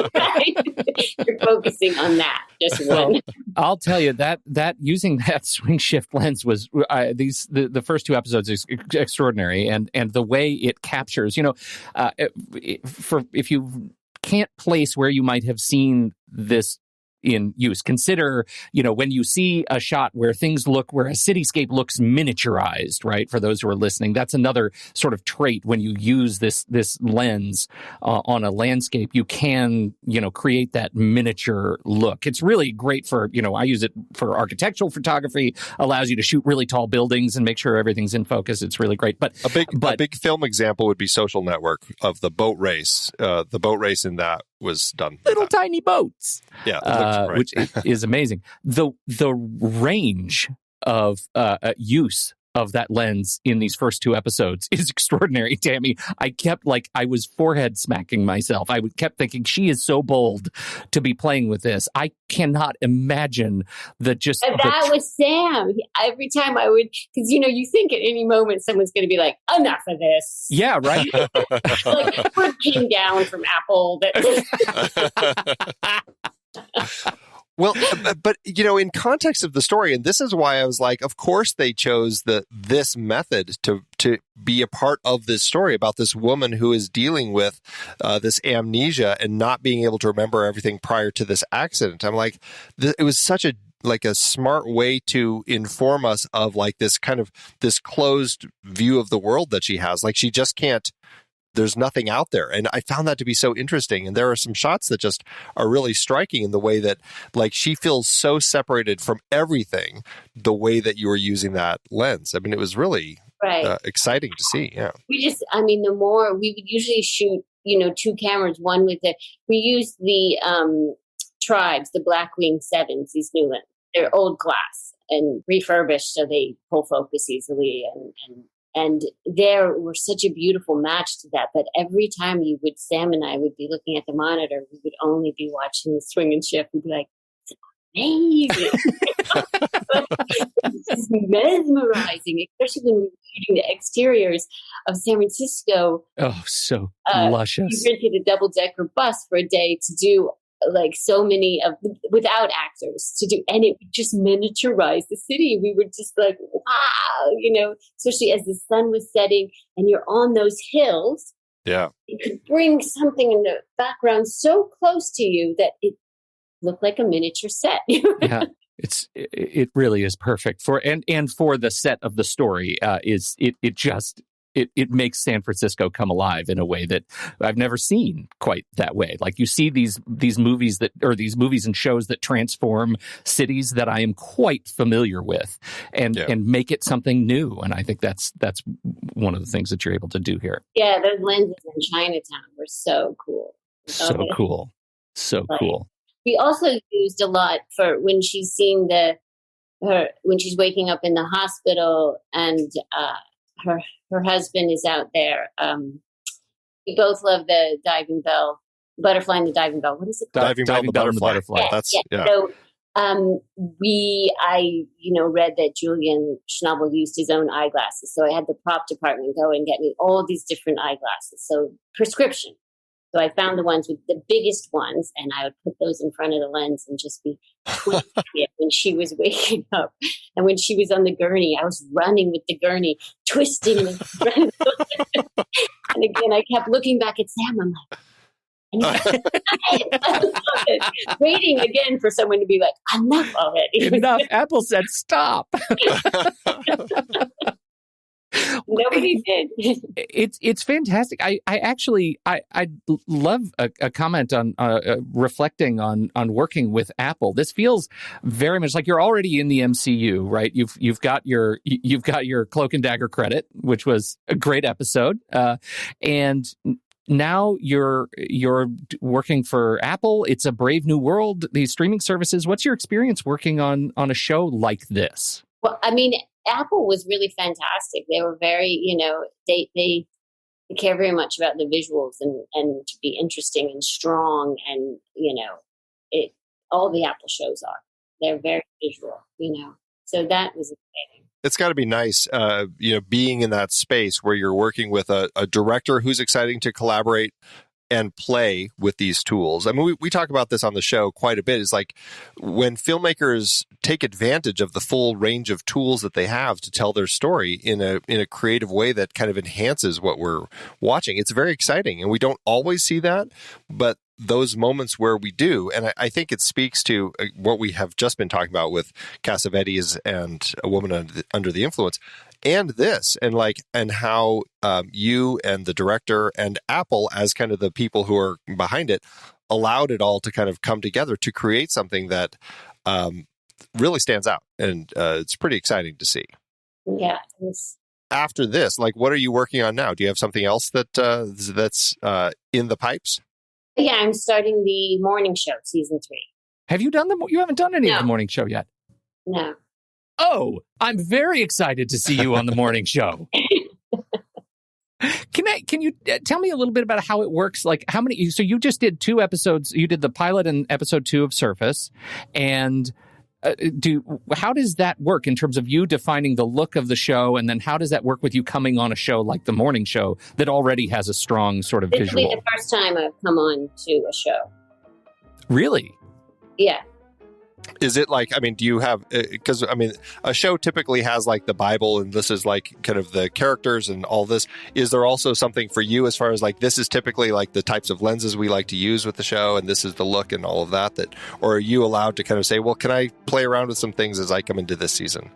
Speaker 3: You're focusing on that, just one.
Speaker 2: I'll tell you that using that swing shift lens was the first two episodes is extraordinary, and the way it captures, if you can't place where you might have seen this in use. Consider, when you see a shot where a cityscape looks miniaturized, right? For those who are listening, that's another sort of trait. When you use this lens on a landscape, you can, create that miniature look. It's really great for, I use it for architectural photography, allows you to shoot really tall buildings and make sure everything's in focus. It's really great. But
Speaker 1: a big film example would be Social Network of the boat race. The boat race in that was done.
Speaker 2: Little tiny boats.
Speaker 1: Yeah.
Speaker 2: Which is amazing. The range of use of that lens in these first 2 episodes is extraordinary, Tami. I was forehead smacking myself. I kept thinking, she is so bold to be playing with this. I cannot imagine that
Speaker 3: was Sam. Every time I would, because, you think at any moment someone's going to be like, enough of this.
Speaker 2: Yeah, right?
Speaker 3: Like, word came down from Apple.
Speaker 1: Well, but in context of the story, and this is why I was like, of course they chose this method to be a part of this story about this woman who is dealing with this amnesia and not being able to remember everything prior to this accident. I'm like, it was such a smart way to inform us of this kind of this closed view of the world that she has. Like, she just can't. There's nothing out there. And I found that to be so interesting. And there are some shots that just are really striking in the way that she feels so separated from everything, the way that you were using that lens. I mean, it was really exciting to see. Yeah.
Speaker 3: The more we would usually shoot, 2 cameras, one with we use the tribes, the Blackwing 7s, these new ones. They're old glass and refurbished so they pull focus easily and there were such a beautiful match to that. But every time Sam and I would be looking at the monitor, we would only be watching the swing and shift. We'd be like, it's amazing. It's mesmerizing, especially when we were shooting the exteriors of San Francisco.
Speaker 2: Oh, so luscious.
Speaker 3: We rented a double-decker bus for a day to do so many without actors to do, and it would just miniaturize the city. We were just like, wow, especially as the sun was setting and you're on those hills.
Speaker 1: Yeah.
Speaker 3: It could bring something in the background so close to you that it looked like a miniature set.
Speaker 2: Yeah. It really is perfect for the set of the story. It makes San Francisco come alive in a way that I've never seen quite that way. Like, you see these movies and shows that transform cities that I am quite familiar with and make it something new. And I think that's one of the things that you're able to do here.
Speaker 3: Yeah, those lenses in Chinatown were so cool.
Speaker 2: So cool. Cool.
Speaker 3: We also used a lot for when she's seeing when she's waking up in the hospital and her husband is out there. We both love the diving bell, butterfly and the diving bell. What is it called?
Speaker 1: Diving bell and the butterfly.
Speaker 3: Yeah. So I read that Julian Schnabel used his own eyeglasses. So I had the prop department go and get me all these different eyeglasses. So prescription. So I found the ones with the biggest ones, and I would put those in front of the lens and just be twisting it when she was waking up. And when she was on the gurney, I was running with the gurney, twisting it. And again, I kept looking back at Sam. I'm like, waiting again for someone to be like, enough already.
Speaker 2: Enough. Apple said stop.
Speaker 3: Nobody did.
Speaker 2: It's fantastic. I love a comment on reflecting on working with Apple. This feels very much like you're already in the MCU, right? You've got your Cloak and Dagger credit, which was a great episode, and now you're working for Apple. It's a brave new world. These streaming services. What's your experience working on a show like this?
Speaker 3: Well, I mean, Apple was really fantastic. They were very, they care very much about the visuals and to be interesting and strong. And, all the Apple shows are. They're very visual, So that was exciting.
Speaker 1: It's got to be nice, being in that space where you're working with a director who's exciting to collaborate and play with these tools. I mean, we talk about this on the show quite a bit. It's like when filmmakers take advantage of the full range of tools that they have to tell their story in a creative way that kind of enhances what we're watching. It's very exciting, and we don't always see that, but those moments where we do, and I think it speaks to what we have just been talking about with Cassavetes and A Woman Under the Influence, and this, and how you and the director and Apple as kind of the people who are behind it allowed it all to kind of come together to create something that really stands out, and it's pretty exciting to see.
Speaker 3: Yeah.
Speaker 1: After this, what are you working on now? Do you have something else that's in the pipes?
Speaker 3: Yeah, I'm starting the morning show, season 3.
Speaker 2: Have you done you haven't done any of the morning show yet?
Speaker 3: No.
Speaker 2: Oh, I'm very excited to see you on the morning show. Can you tell me a little bit about how it works? How many? So you just did 2 episodes. You did the pilot and episode 2 of Surface, and how does that work in terms of you defining the look of the show, and then how does that work with you coming on a show like the morning show that already has a strong sort of visual?
Speaker 3: This will be the first time I've come on to a show.
Speaker 2: Really?
Speaker 3: Yeah.
Speaker 1: Is it do you have, because a show typically has the Bible, and this is kind of the characters and all this. Is there also something for you as far as this is typically the types of lenses we like to use with the show, and this is the look and all of that, or are you allowed to kind of say, well, can I play around with some things as I come into this season?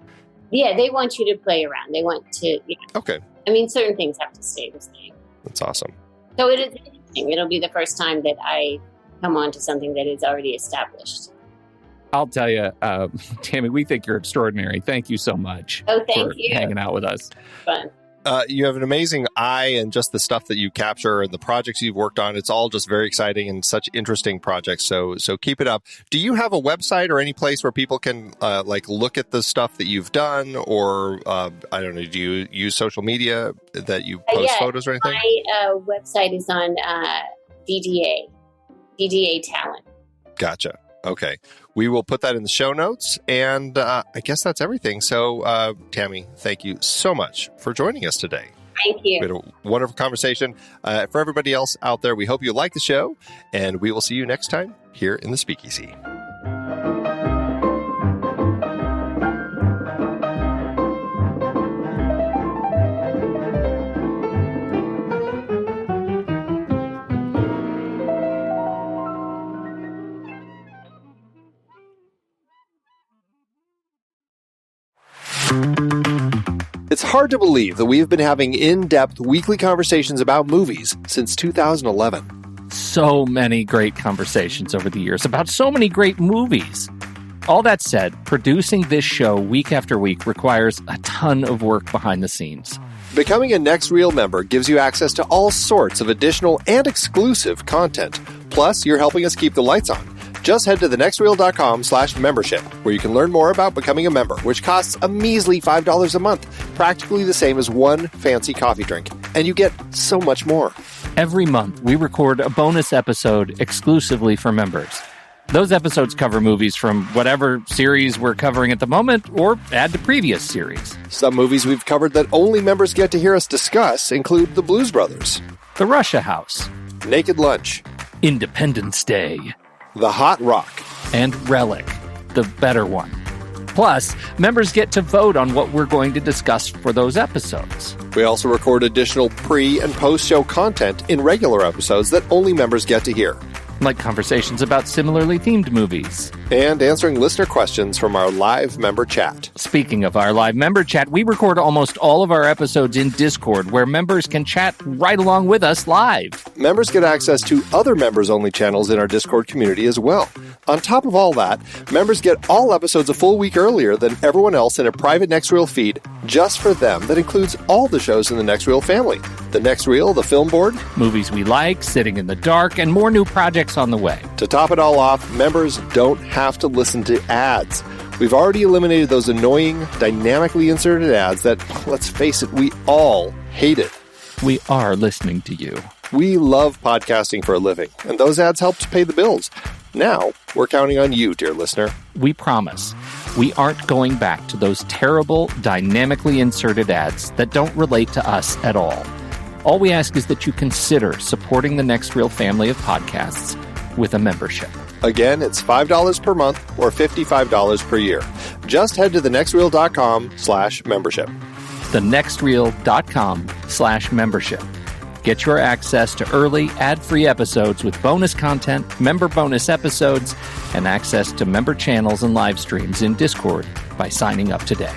Speaker 3: Yeah, they want you to play around. They want to,
Speaker 1: Okay.
Speaker 3: Certain things have to stay the same.
Speaker 1: That's awesome.
Speaker 3: So it is interesting. It'll be the first time that I come on to something that is already established.
Speaker 2: I'll tell you, Tami, we think you're extraordinary. Thank you so much
Speaker 3: for
Speaker 2: hanging out with us.
Speaker 3: Fun.
Speaker 1: You have an amazing eye, and just the stuff that you capture and the projects you've worked on, it's all just very exciting and such interesting projects. So keep it up. Do you have a website or any place where people can look at the stuff that you've done, or I don't know, do you use social media that you post photos or anything?
Speaker 3: My website is on DDA Talent.
Speaker 1: Gotcha. Okay. We will put that in the show notes, and I guess that's everything. So, Tami, thank you so much for joining us today.
Speaker 3: Thank you.
Speaker 1: We had a wonderful conversation. For everybody else out there, we hope you like the show, and we will see you next time here in the Speakeasy. It's hard to believe that we've been having in-depth weekly conversations about movies since 2011.
Speaker 2: So many great conversations over the years about so many great movies. All that said, producing this show week after week requires a ton of work behind the scenes.
Speaker 1: Becoming a Next Reel member gives you access to all sorts of additional and exclusive content. Plus, you're helping us keep the lights on. Just head to thenextreel.com/membership, where you can learn more about becoming a member, which costs a measly $5 a month, practically the same as one fancy coffee drink. And you get so much more.
Speaker 2: Every month, we record a bonus episode exclusively for members. Those episodes cover movies from whatever series we're covering at the moment, or add to previous series.
Speaker 1: Some movies we've covered that only members get to hear us discuss include The Blues Brothers,
Speaker 2: The Russia House,
Speaker 1: Naked Lunch,
Speaker 2: Independence Day,
Speaker 1: The Hot Rock,
Speaker 2: and Relic, the better one. Plus, members get to vote on what we're going to discuss for those episodes.
Speaker 1: We also record additional pre- and post-show content in regular episodes that only members get to hear.
Speaker 2: Like conversations about similarly themed movies.
Speaker 1: And answering listener questions from our live member chat.
Speaker 2: Speaking of our live member chat, we record almost all of our episodes in Discord, where members can chat right along with us live.
Speaker 1: Members get access to other members-only channels in our Discord community as well. On top of all that, members get all episodes a full week earlier than everyone else in a private Next Reel feed just for them that includes all the shows in the Next Reel family. The Next Reel, the Film Board,
Speaker 2: movies we like, Sitting in the Dark, and more new projects on the way.
Speaker 1: To top it all off, members don't have to listen to ads. We've already eliminated those annoying, dynamically inserted ads that, let's face it, we all hated.
Speaker 2: We are listening to you.
Speaker 1: We love podcasting for a living, and those ads help to pay the bills. Now, we're counting on you, dear listener.
Speaker 2: We promise. We aren't going back to those terrible, dynamically inserted ads that don't relate to us at all. All we ask is that you consider supporting the Next Reel family of podcasts with a membership.
Speaker 1: Again, it's $5 per month or $55 per year. Just head to thenextreel.com/membership.
Speaker 2: thenextreel.com/membership. Get your access to early, ad-free episodes with bonus content, member bonus episodes, and access to member channels and live streams in Discord by signing up today.